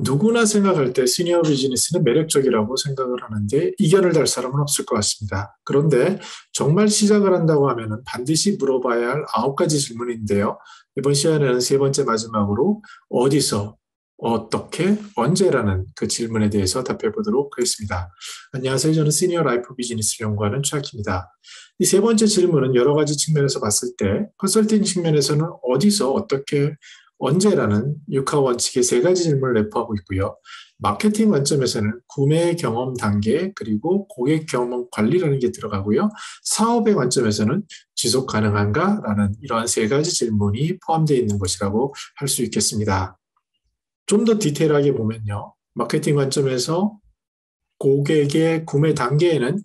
누구나 생각할 때 시니어 비즈니스는 매력적이라고 생각을 하는데 이견을 달 사람은 없을 것 같습니다. 그런데 정말 시작을 한다고 하면 반드시 물어봐야 할 9가지 질문인데요. 이번 시간에는 세 번째 마지막으로 어디서, 어떻게, 언제라는 그 질문에 대해서 답해 보도록 하겠습니다. 안녕하세요. 저는 시니어 라이프 비즈니스를 연구하는 최학입니다. 이 세 번째 질문은 여러 가지 측면에서 봤을 때 컨설팅 측면에서는 어디서, 어떻게, 언제라는 육하 원칙의 세 가지 질문을 내포하고 있고요. 마케팅 관점에서는 구매 경험 단계 그리고 고객 경험 관리라는 게 들어가고요. 사업의 관점에서는 지속 가능한가라는 이러한 세 가지 질문이 포함되어 있는 것이라고 할 수 있겠습니다. 좀 더 디테일하게 보면요. 마케팅 관점에서 고객의 구매 단계에는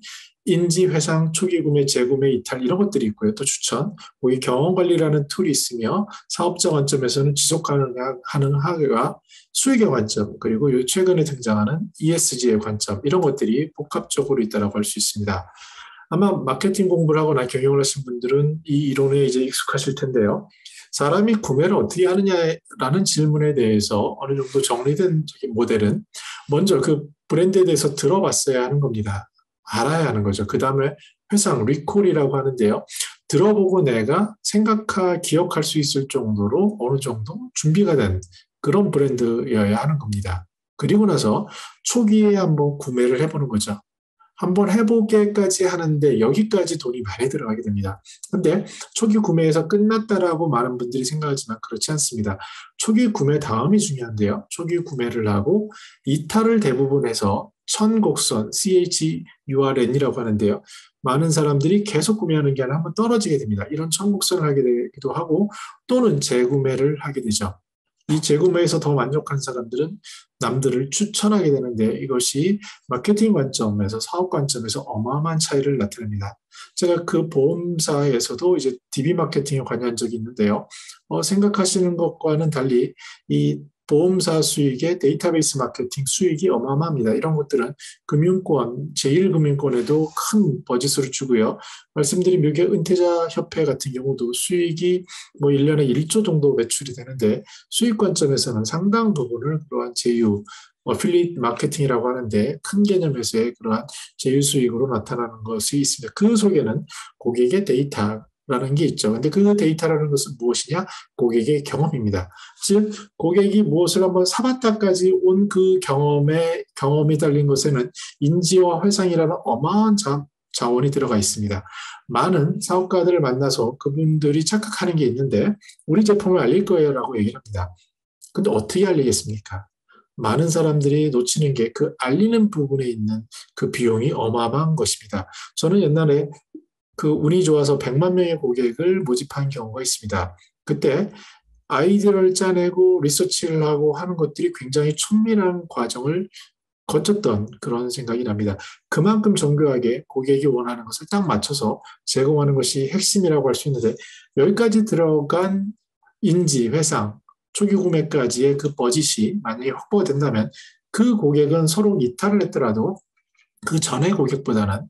인지, 회상, 초기 구매, 재구매, 이탈 이런 것들이 있고요. 또 추천, 고객 경험 관리라는 툴이 있으며 사업자 관점에서는 지속 가능하가 수익의 관점 그리고 최근에 등장하는 ESG의 관점 이런 것들이 복합적으로 있다고 할 수 있습니다. 아마 마케팅 공부를 하거나 경영을 하신 분들은 이 이론에 이제 익숙하실 텐데요. 사람이 구매를 어떻게 하느냐라는 질문에 대해서 어느 정도 정리된 모델은 먼저 그 브랜드에 대해서 들어봤어야 하는 겁니다. 알아야 하는 거죠. 그 다음에 회상, 리콜이라고 하는데요. 들어보고 내가 기억할 수 있을 정도로 어느 정도 준비가 된 그런 브랜드여야 하는 겁니다. 그리고 나서 초기에 한번 구매를 해보는 거죠. 한번 해보게까지 하는데 여기까지 돈이 많이 들어가게 됩니다. 근데 초기 구매에서 끝났다라고 많은 분들이 생각하지만 그렇지 않습니다. 초기 구매 다음이 중요한데요. 초기 구매를 하고 이탈을 대부분 해서 천곡선, CHURN이라고 하는데요. 많은 사람들이 계속 구매하는 게 아니라 한번 떨어지게 됩니다. 이런 천곡선을 하게 되기도 하고 또는 재구매를 하게 되죠. 이 재구매에서 더 만족한 사람들은 남들을 추천하게 되는데 이것이 마케팅 관점에서 사업 관점에서 어마어마한 차이를 나타냅니다. 제가 그 보험사에서도 이제 DB 마케팅에 관여한 적이 있는데요. 생각하시는 것과는 달리 이 보험사 수익의 데이터베이스 마케팅 수익이 어마어마합니다. 이런 것들은 금융권, 제1금융권에도 큰 버짓으로 주고요. 말씀드린 미국의 은퇴자 협회 같은 경우도 수익이 뭐 1년에 1조 정도 매출이 되는데 수익 관점에서는 상당 부분을 그러한 제휴, 어필리에이트 마케팅이라고 하는데 큰 개념에서의 그러한 제휴 수익으로 나타나는 것이 있습니다. 그 속에는 고객의 데이터라는 게 있죠. 근데 그 데이터라는 것은 무엇이냐? 고객의 경험입니다. 즉, 고객이 무엇을 한번 사봤다까지 온 그 경험이 달린 것에는 인지와 회상이라는 어마어마한 자원이 들어가 있습니다. 많은 사업가들을 만나서 그분들이 착각하는 게 있는데 우리 제품을 알릴 거예요라고 얘기를 합니다. 근데 어떻게 알리겠습니까? 많은 사람들이 놓치는 게 그 알리는 부분에 있는 그 비용이 어마어마한 것입니다. 저는 옛날에 그 운이 좋아서 100만 명의 고객을 모집한 경우가 있습니다. 그때 아이디어를 짜내고 리서치를 하고 하는 것들이 굉장히 천밀한 과정을 거쳤던 그런 생각이 납니다. 그만큼 정교하게 고객이 원하는 것을 딱 맞춰서 제공하는 것이 핵심이라고 할 수 있는데 여기까지 들어간 인지, 회상, 초기 구매까지의 그 버짓이 만약에 확보가 된다면 그 고객은 서로 이탈을 했더라도 그 전의 고객보다는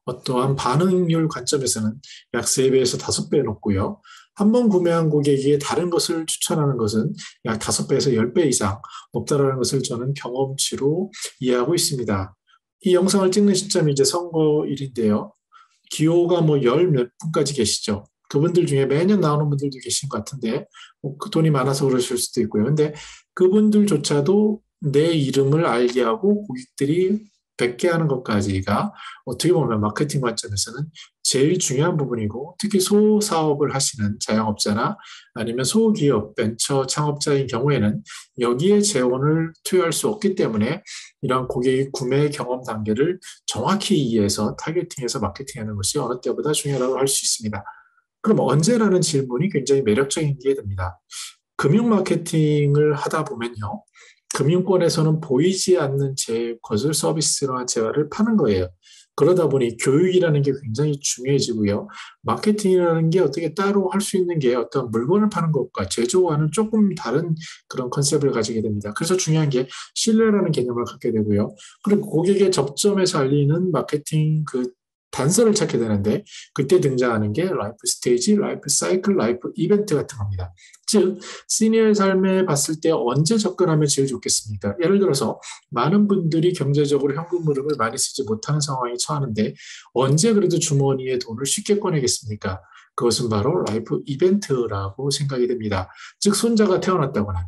어떠한 반응률 관점에서는 약 3배에서 5배 높고요. 한 번 구매한 고객이 다른 것을 추천하는 것은 약 5배에서 10배 이상 높다는 것을 저는 경험치로 이해하고 있습니다. 이 영상을 찍는 시점이 이제 선거일인데요. 기호가 뭐 열 몇 분까지 계시죠. 그분들 중에 매년 나오는 분들도 계신 것 같은데 뭐그 돈이 많아서 그러실 수도 있고요. 근데 그분들조차도 내 이름을 알게 하고 고객들이 뵙게 하는 것까지가 어떻게 보면 마케팅 관점에서는 제일 중요한 부분이고 특히 소사업을 하시는 자영업자나 아니면 소기업, 벤처 창업자인 경우에는 여기에 재원을 투여할 수 없기 때문에 이러한 고객의 구매 경험 단계를 정확히 이해해서 타겟팅해서 마케팅하는 것이 어느 때보다 중요하다고 할 수 있습니다. 그럼 언제라는 질문이 굉장히 매력적인 게 됩니다. 금융 마케팅을 하다 보면요. 금융권에서는 보이지 않는 제 것을 서비스나 재화를 파는 거예요. 그러다 보니 교육이라는 게 굉장히 중요해지고요. 마케팅이라는 게 어떻게 따로 할 수 있는 게 어떤 물건을 파는 것과 제조와는 조금 다른 그런 컨셉을 가지게 됩니다. 그래서 중요한 게 신뢰라는 개념을 갖게 되고요. 그리고 고객의 접점에서 알리는 마케팅 그 단서를 찾게 되는데 그때 등장하는 게 라이프 스테이지, 라이프 사이클, 라이프 이벤트 같은 겁니다. 즉 시니어의 삶에 봤을 때 언제 접근하면 제일 좋겠습니까? 예를 들어서 많은 분들이 경제적으로 현금 흐름을 많이 쓰지 못하는 상황에 처하는데 언제 그래도 주머니에 돈을 쉽게 꺼내겠습니까? 그것은 바로 라이프 이벤트라고 생각이 됩니다. 즉 손자가 태어났다거나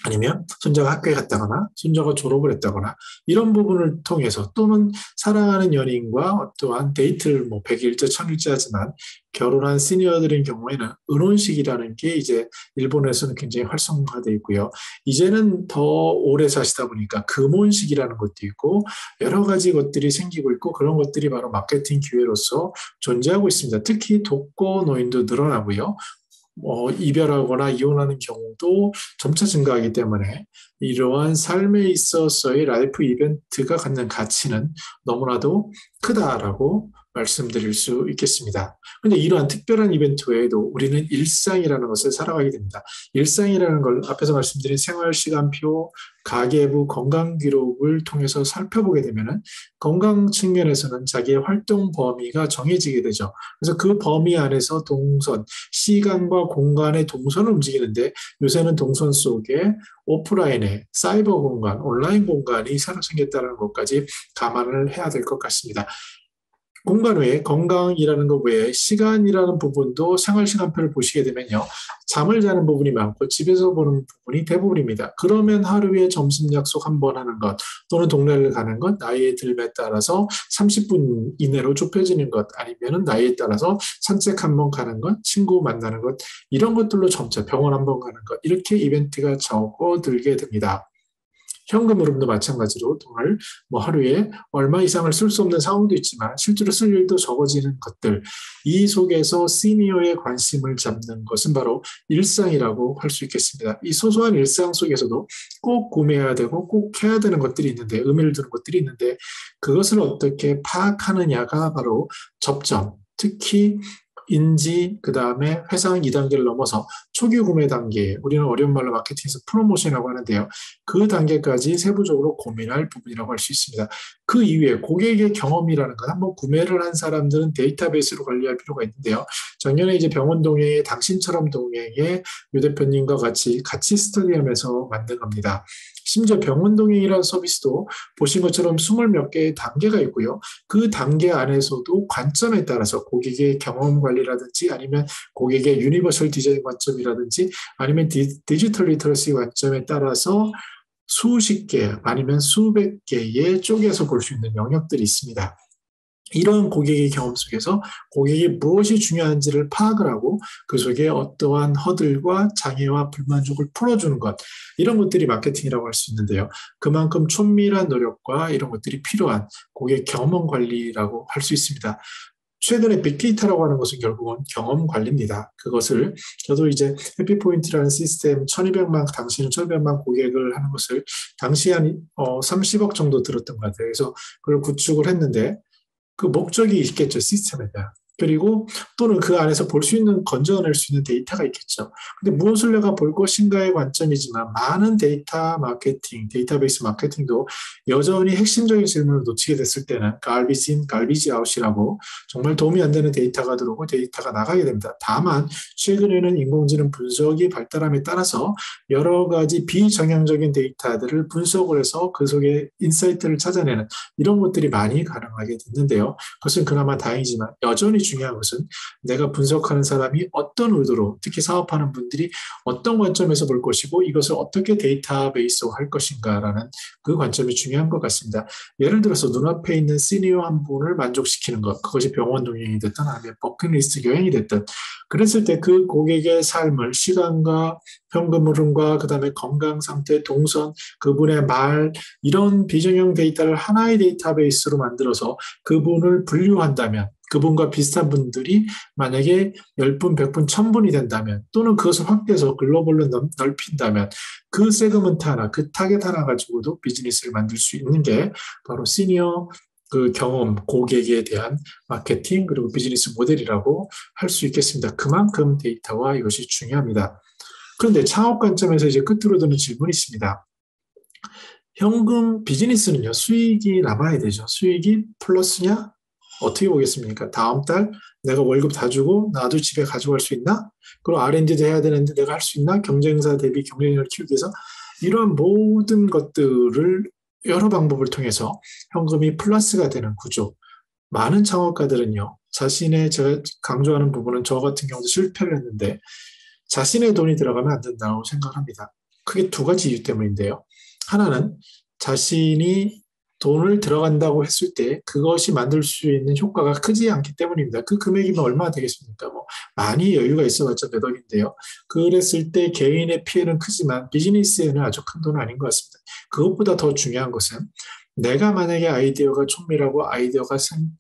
아니면 손자가 학교에 갔다거나 손자가 졸업을 했다거나 이런 부분을 통해서 또는 사랑하는 연인과 어떠한 데이트를 뭐 100일째, 1000일째 하지만 결혼한 시니어들인 경우에는 은혼식이라는 게 이제 일본에서는 굉장히 활성화되어 있고요. 이제는 더 오래 사시다 보니까 금혼식이라는 것도 있고 여러 가지 것들이 생기고 있고 그런 것들이 바로 마케팅 기회로서 존재하고 있습니다. 특히 독거노인도 늘어나고요. 이별하거나 이혼하는 경우도 점차 증가하기 때문에 이러한 삶에 있어서의 라이프 이벤트가 갖는 가치는 너무나도 크다라고 말씀드릴 수 있겠습니다. 그런데 이러한 특별한 이벤트 외에도 우리는 일상이라는 것을 살아가게 됩니다. 일상이라는 걸 앞에서 말씀드린 생활시간표, 가계부, 건강기록을 통해서 살펴보게 되면 건강 측면에서는 자기의 활동 범위가 정해지게 되죠. 그래서 그 범위 안에서 동선, 시간과 공간의 동선을 움직이는데 요새는 동선 속에 오프라인의 사이버 공간, 온라인 공간이 새로 생겼다는 것까지 감안을 해야 될 것 같습니다. 공간 외에 건강이라는 것 외에 시간이라는 부분도 생활시간표를 보시게 되면요. 잠을 자는 부분이 많고 집에서 보는 부분이 대부분입니다. 그러면 하루에 점심 약속 한 번 하는 것 또는 동네를 가는 것 나이의 들에 따라서 30분 이내로 좁혀지는 것 아니면 나이에 따라서 산책 한 번 가는 것 친구 만나는 것 이런 것들로 점차 병원 한 번 가는 것 이렇게 이벤트가 적어들게 됩니다. 현금 흐름도 마찬가지로 돈을 뭐 하루에 얼마 이상을 쓸 수 없는 상황도 있지만 실제로 쓸 일도 적어지는 것들 이 속에서 시니어의 관심을 잡는 것은 바로 일상이라고 할 수 있겠습니다. 이 소소한 일상 속에서도 꼭 구매해야 되고 꼭 해야 되는 것들이 있는데 의미를 두는 것들이 있는데 그것을 어떻게 파악하느냐가 바로 접점 특히 인지, 그 다음에 회상 2단계를 넘어서 초기 구매 단계, 우리는 어려운 말로 마케팅에서 프로모션이라고 하는데요. 그 단계까지 세부적으로 고민할 부분이라고 할 수 있습니다. 그 이후에 고객의 경험이라는 건 한번 구매를 한 사람들은 데이터베이스로 관리할 필요가 있는데요. 작년에 이제 병원 동행의 당신처럼 동행의 유 대표님과 같이 스터디하면서 만든 겁니다. 심지어 병원 동행이라는 서비스도 보신 것처럼 20몇 개의 단계가 있고요. 그 단계 안에서도 관점에 따라서 고객의 경험 관리라든지 아니면 고객의 유니버설 디자인 관점이라든지 아니면 디지털 리터러시 관점에 따라서 수십 개 아니면 수백 개의 쪼개서 볼 수 있는 영역들이 있습니다. 이런 고객의 경험 속에서 고객이 무엇이 중요한지를 파악을 하고 그 속에 어떠한 허들과 장애와 불만족을 풀어주는 것 이런 것들이 마케팅이라고 할 수 있는데요. 그만큼 촌밀한 노력과 이런 것들이 필요한 고객 경험 관리라고 할 수 있습니다. 최근에 빅데이터라고 하는 것은 결국은 경험 관리입니다. 그것을 저도 이제 해피포인트라는 시스템 1200만 당시는 1200만 고객을 하는 것을 당시 한 30억 정도 들었던 것 같아요. 그래서 그걸 구축을 했는데 그 목적이 있겠죠, 시스템에 대한. 그리고 또는 그 안에서 볼 수 있는, 건져낼 수 있는 데이터가 있겠죠. 근데 무엇을 내가 볼 것인가의 관점이지만 많은 데이터 마케팅, 데이터베이스 마케팅도 여전히 핵심적인 질문을 놓치게 됐을 때는 garbage in, garbage out이라고 정말 도움이 안 되는 데이터가 들어오고 데이터가 나가게 됩니다. 다만 최근에는 인공지능 분석이 발달함에 따라서 여러 가지 비정형적인 데이터들을 분석을 해서 그 속에 인사이트를 찾아내는 이런 것들이 많이 가능하게 됐는데요. 그것은 그나마 다행이지만 여전히 중요한 것은 내가 분석하는 사람이 어떤 의도로 특히 사업하는 분들이 어떤 관점에서 볼 것이고 이것을 어떻게 데이터베이스화할 것인가라는 그 관점이 중요한 것 같습니다. 예를 들어서 눈앞에 있는 시니어 한 분을 만족시키는 것 그것이 병원 동행이 됐든 아니면 버킷리스트 여행이 됐든 그랬을 때 그 고객의 삶을 시간과 현금 흐름과 그다음에 건강 상태, 동선, 그분의 말 이런 비정형 데이터를 하나의 데이터베이스로 만들어서 그분을 분류한다면 그분과 비슷한 분들이 만약에 10분, 100분, 1000분이 된다면 또는 그것을 확대해서 글로벌로 넓힌다면 그 세그먼트 하나, 그 타겟 하나 가지고도 비즈니스를 만들 수 있는 게 바로 시니어 그 경험, 고객에 대한 마케팅 그리고 비즈니스 모델이라고 할 수 있겠습니다. 그만큼 데이터와 이것이 중요합니다. 그런데 창업 관점에서 이제 끝으로 드는 질문이 있습니다. 현금 비즈니스는요, 수익이 남아야 되죠. 수익이 플러스냐? 어떻게 보겠습니까? 다음 달 내가 월급 다 주고 나도 집에 가져갈 수 있나? 그리고 R&D도 해야 되는데 내가 할 수 있나? 경쟁사 대비 경쟁력을 키우기 위해서 이러한 모든 것들을 여러 방법을 통해서 현금이 플러스가 되는 구조. 많은 창업가들은요, 제가 강조하는 부분은 저 같은 경우도 실패를 했는데, 자신의 돈이 들어가면 안 된다고 생각합니다. 크게 두 가지 이유 때문인데요. 하나는 자신이 돈을 들어간다고 했을 때 그것이 만들 수 있는 효과가 크지 않기 때문입니다. 그 금액이면 얼마나 되겠습니까? 뭐 많이 여유가 있어봤자 몇 억인데요. 그랬을 때 개인의 피해는 크지만 비즈니스에는 아주 큰 돈은 아닌 것 같습니다. 그것보다 더 중요한 것은 내가 만약에 아이디어가 촌밀하고 아이디어가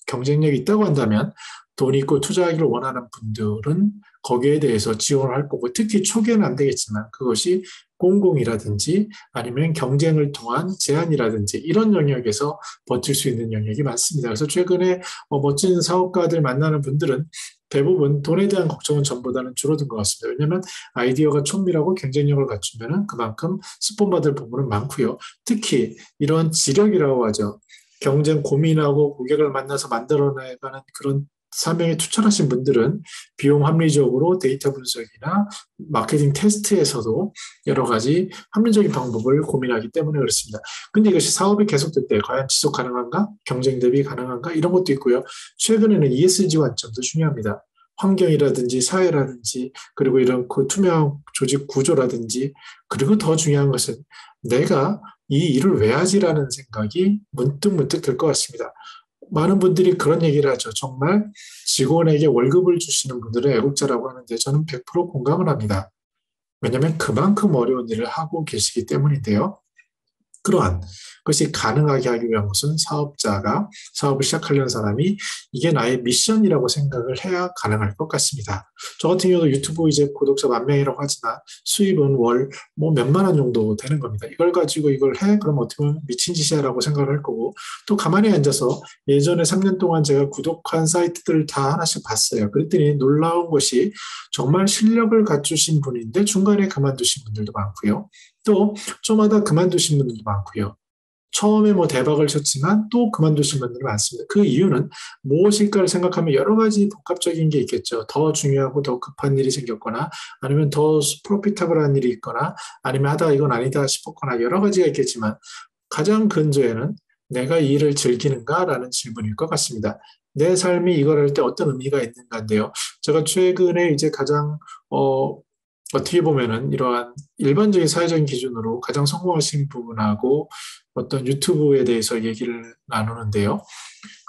경쟁력이 있다고 한다면 돈 있고 투자하기를 원하는 분들은 거기에 대해서 지원을 할 거고 특히 초기에는 안 되겠지만 그것이 공공이라든지 아니면 경쟁을 통한 제한이라든지 이런 영역에서 버틸 수 있는 영역이 많습니다. 그래서 최근에 멋진 사업가들 만나는 분들은 대부분 돈에 대한 걱정은 전보다는 줄어든 것 같습니다. 왜냐하면 아이디어가 촌밀하고 경쟁력을 갖추면 그만큼 스폰받을 부분은 많고요. 특히 이런 지력이라고 하죠. 경쟁 고민하고 고객을 만나서 만들어내가는 그런 사명에 투철하신 분들은 비용 합리적으로 데이터 분석이나 마케팅 테스트에서도 여러 가지 합리적인 방법을 고민하기 때문에 그렇습니다. 근데 이것이 사업이 계속될 때 과연 지속 가능한가? 경쟁 대비 가능한가? 이런 것도 있고요. 최근에는 ESG 관점도 중요합니다. 환경이라든지 사회라든지 그리고 이런 그 투명 조직 구조라든지 그리고 더 중요한 것은 내가 이 일을 왜 하지라는 생각이 문득문득 들 것 같습니다. 많은 분들이 그런 얘기를 하죠. 정말 직원에게 월급을 주시는 분들은 애국자라고 하는데 저는 100% 공감을 합니다. 왜냐하면 그만큼 어려운 일을 하고 계시기 때문인데요. 그러한 것이 가능하게 하기 위한 것은 사업자가 사업을 시작하려는 사람이 이게 나의 미션이라고 생각을 해야 가능할 것 같습니다. 저 같은 경우도 유튜브 이제 구독자 10,000명이라고 하지만 수입은 월 뭐 몇만 원 정도 되는 겁니다. 이걸 가지고 이걸 해? 그럼 어떻게 보면 미친 짓이야라고 생각을 할 거고 또 가만히 앉아서 예전에 3년 동안 제가 구독한 사이트들을 다 하나씩 봤어요. 그랬더니 놀라운 것이 정말 실력을 갖추신 분인데 중간에 그만두신 분들도 많고요. 또 좀 하다 그만두신 분들도 많고요. 처음에 뭐 대박을 쳤지만 또 그만두신 분들이 많습니다. 그 이유는 무엇일까를 생각하면 여러 가지 복합적인 게 있겠죠. 더 중요하고 더 급한 일이 생겼거나 아니면 더 프로피타블한 일이 있거나 아니면 하다가 이건 아니다 싶었거나 여러 가지가 있겠지만 가장 근저에는 내가 이 일을 즐기는가라는 질문일 것 같습니다. 내 삶이 이걸 할 때 어떤 의미가 있는가인데요. 제가 최근에 이제 가장 어떻게 보면은 이러한 일반적인 사회적인 기준으로 가장 성공하신 부분하고 어떤 유튜브에 대해서 얘기를 나누는데요.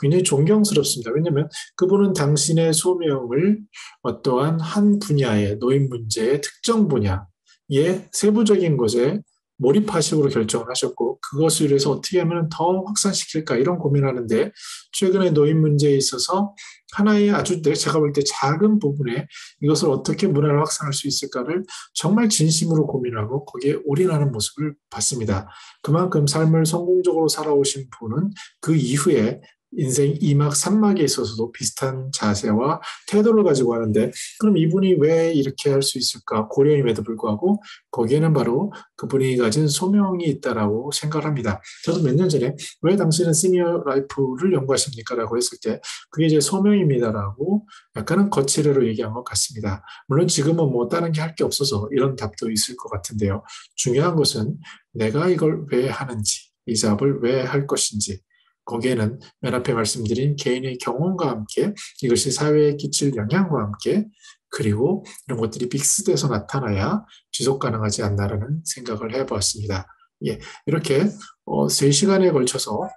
굉장히 존경스럽습니다. 왜냐하면 그분은 당신의 소명을 어떠한 한 분야의 노인 문제의 특정 분야의 세부적인 것에 몰입하식으로 결정을 하셨고 그것을 위해서 어떻게 하면 더 확산시킬까 이런 고민하는데 최근에 노인 문제에 있어서 하나의 아주 제가 볼 때 작은 부분에 이것을 어떻게 문화를 확산할 수 있을까를 정말 진심으로 고민하고 거기에 올인하는 모습을 봤습니다. 그만큼 삶을 성공적으로 살아오신 분은 그 이후에 인생 2막, 3막에 있어서도 비슷한 자세와 태도를 가지고 하는데 그럼 이분이 왜 이렇게 할 수 있을까 고려임에도 불구하고 거기에는 바로 그분이 가진 소명이 있다라고 생각을 합니다. 저도 몇 년 전에 왜 당신은 시니어 라이프를 연구하십니까? 라고 했을 때 그게 제 소명입니다라고 약간은 거칠어로 얘기한 것 같습니다. 물론 지금은 뭐 다른 게 할 게 없어서 이런 답도 있을 것 같은데요. 중요한 것은 내가 이걸 왜 하는지, 이 작업을 왜 할 것인지 거기에는 맨 앞에 말씀드린 개인의 경험과 함께 이것이 사회에 끼칠 영향과 함께 그리고 이런 것들이 믹스돼서 나타나야 지속 가능하지 않나라는 생각을 해보았습니다. 예, 이렇게 3시간에 걸쳐서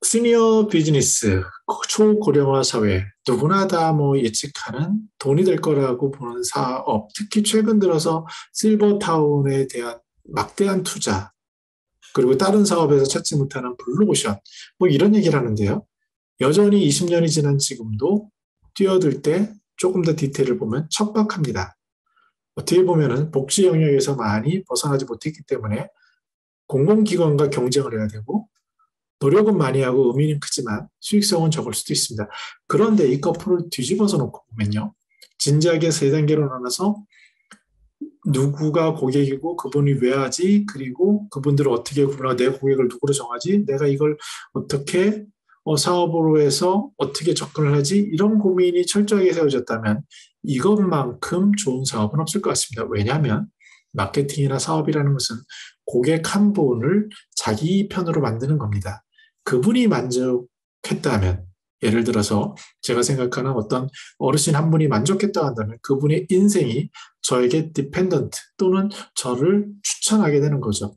시니어 비즈니스, 초고령화 사회, 누구나 다 뭐 예측하는 돈이 될 거라고 보는 사업, 특히 최근 들어서 실버타운에 대한 막대한 투자, 그리고 다른 사업에서 찾지 못하는 블루오션, 뭐 이런 얘기를 하는데요. 여전히 20년이 지난 지금도 뛰어들 때 조금 더 디테일을 보면 척박합니다. 어떻게 보면은 복지 영역에서 많이 벗어나지 못했기 때문에 공공기관과 경쟁을 해야 되고 노력은 많이 하고 의미는 크지만 수익성은 적을 수도 있습니다. 그런데 이 커플을 뒤집어서 놓고 보면요. 진지하게 세 단계로 나눠서 누구가 고객이고 그분이 왜 하지? 그리고 그분들을 어떻게 구분하고 내 고객을 누구로 정하지? 내가 이걸 어떻게 사업으로 해서 어떻게 접근을 하지? 이런 고민이 철저하게 세워졌다면 이것만큼 좋은 사업은 없을 것 같습니다. 왜냐하면 마케팅이나 사업이라는 것은 고객 한 분을 자기 편으로 만드는 겁니다. 그분이 만족했다면, 예를 들어서 제가 생각하는 어떤 어르신 한 분이 만족했다고 한다면 그분의 인생이 저에게 디펜던트 또는 저를 추천하게 되는 거죠.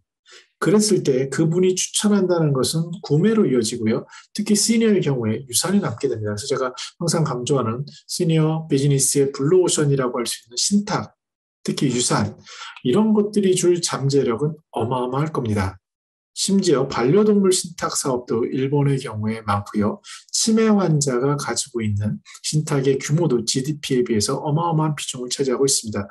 그랬을 때 그분이 추천한다는 것은 구매로 이어지고요. 특히 시니어의 경우에 유산이 남게 됩니다. 그래서 제가 항상 강조하는 시니어 비즈니스의 블루오션이라고 할 수 있는 신탁, 특히 유산, 이런 것들이 줄 잠재력은 어마어마할 겁니다. 심지어 반려동물 신탁 사업도 일본의 경우에 많고요. 치매 환자가 가지고 있는 신탁의 규모도 GDP에 비해서 어마어마한 비중을 차지하고 있습니다.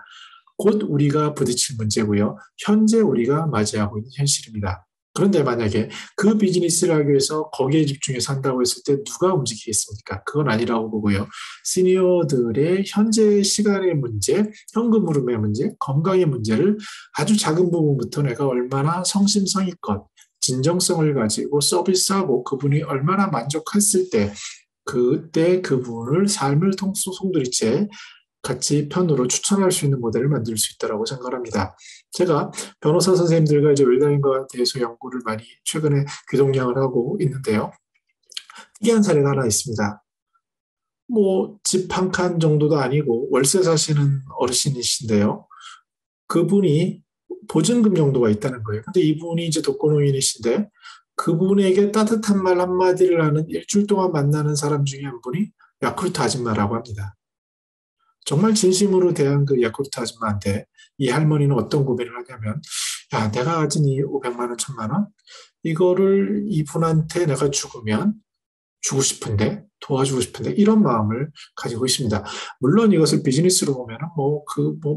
곧 우리가 부딪힐 문제고요. 현재 우리가 맞이하고 있는 현실입니다. 그런데 만약에 그 비즈니스를 하기 위해서 거기에 집중해서 한다고 했을 때 누가 움직이겠습니까? 그건 아니라고 보고요. 시니어들의 현재 시간의 문제, 현금 흐름의 문제, 건강의 문제를 아주 작은 부분부터 내가 얼마나 성심성의껏 진정성을 가지고 서비스하고 그분이 얼마나 만족했을 때 그때 그분을 삶을 송두리째 같이 편으로 추천할 수 있는 모델을 만들 수 있다고 생각합니다. 제가 변호사 선생님들과 이제 웰다잉과 대해서 연구를 많이 최근에 귀동냥을 하고 있는데요. 특이한 사례가 하나 있습니다. 뭐 집 한 칸 정도도 아니고 월세 사시는 어르신이신데요. 그분이 보증금 정도가 있다는 거예요. 근데 이분이 이제 독거노인이신데 그분에게 따뜻한 말 한마디를 하는 일주일 동안 만나는 사람 중에 한 분이 야쿠르트 아줌마라고 합니다. 정말 진심으로 대한 그 야쿠르트 아줌마한테 이 할머니는 어떤 고민을 하냐면, 야, 내가 가진 이 500만 원, 1000만 원, 이거를 이분한테 내가 죽으면 주고 싶은데, 도와주고 싶은데, 이런 마음을 가지고 있습니다. 물론 이것을 비즈니스로 보면은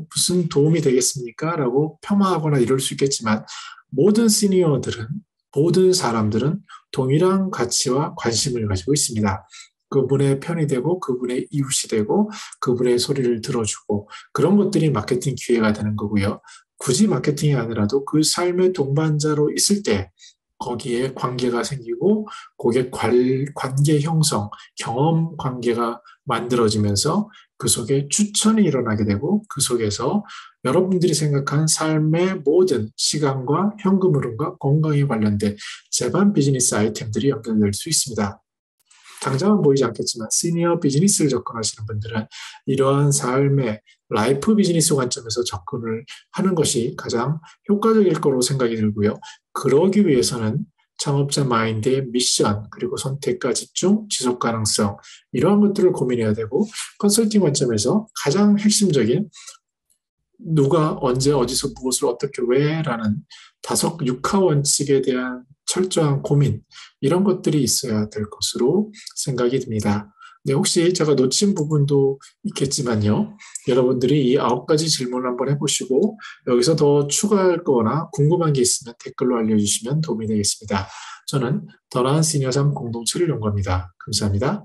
무슨 도움이 되겠습니까? 라고 폄하하거나 이럴 수 있겠지만, 모든 시니어들은, 모든 사람들은 동일한 가치와 관심을 가지고 있습니다. 그분의 편이 되고, 그분의 이웃이 되고, 그분의 소리를 들어주고, 그런 것들이 마케팅 기회가 되는 거고요. 굳이 마케팅이 아니라도 그 삶의 동반자로 있을 때, 거기에 관계가 생기고 고객 관계 형성, 경험 관계가 만들어지면서 그 속에 추천이 일어나게 되고 그 속에서 여러분들이 생각한 삶의 모든 시간과 현금 흐름과 건강에 관련된 재반 비즈니스 아이템들이 연결될 수 있습니다. 당장은 보이지 않겠지만 시니어 비즈니스를 접근하시는 분들은 이러한 삶의 라이프 비즈니스 관점에서 접근을 하는 것이 가장 효과적일 거로 생각이 들고요. 그러기 위해서는 창업자 마인드의 미션, 그리고 선택과 집중, 지속 가능성, 이러한 것들을 고민해야 되고, 컨설팅 관점에서 가장 핵심적인 누가 언제 어디서 무엇을 어떻게 왜라는 다섯 육하 원칙에 대한 철저한 고민, 이런 것들이 있어야 될 것으로 생각이 듭니다. 네, 혹시 제가 놓친 부분도 있겠지만요. 여러분들이 이 9가지 질문을 한번 해보시고 여기서 더 추가할 거나 궁금한 게 있으면 댓글로 알려주시면 도움이 되겠습니다. 저는 더 나은 시니어 삶 공동체를 연구합니다. 감사합니다.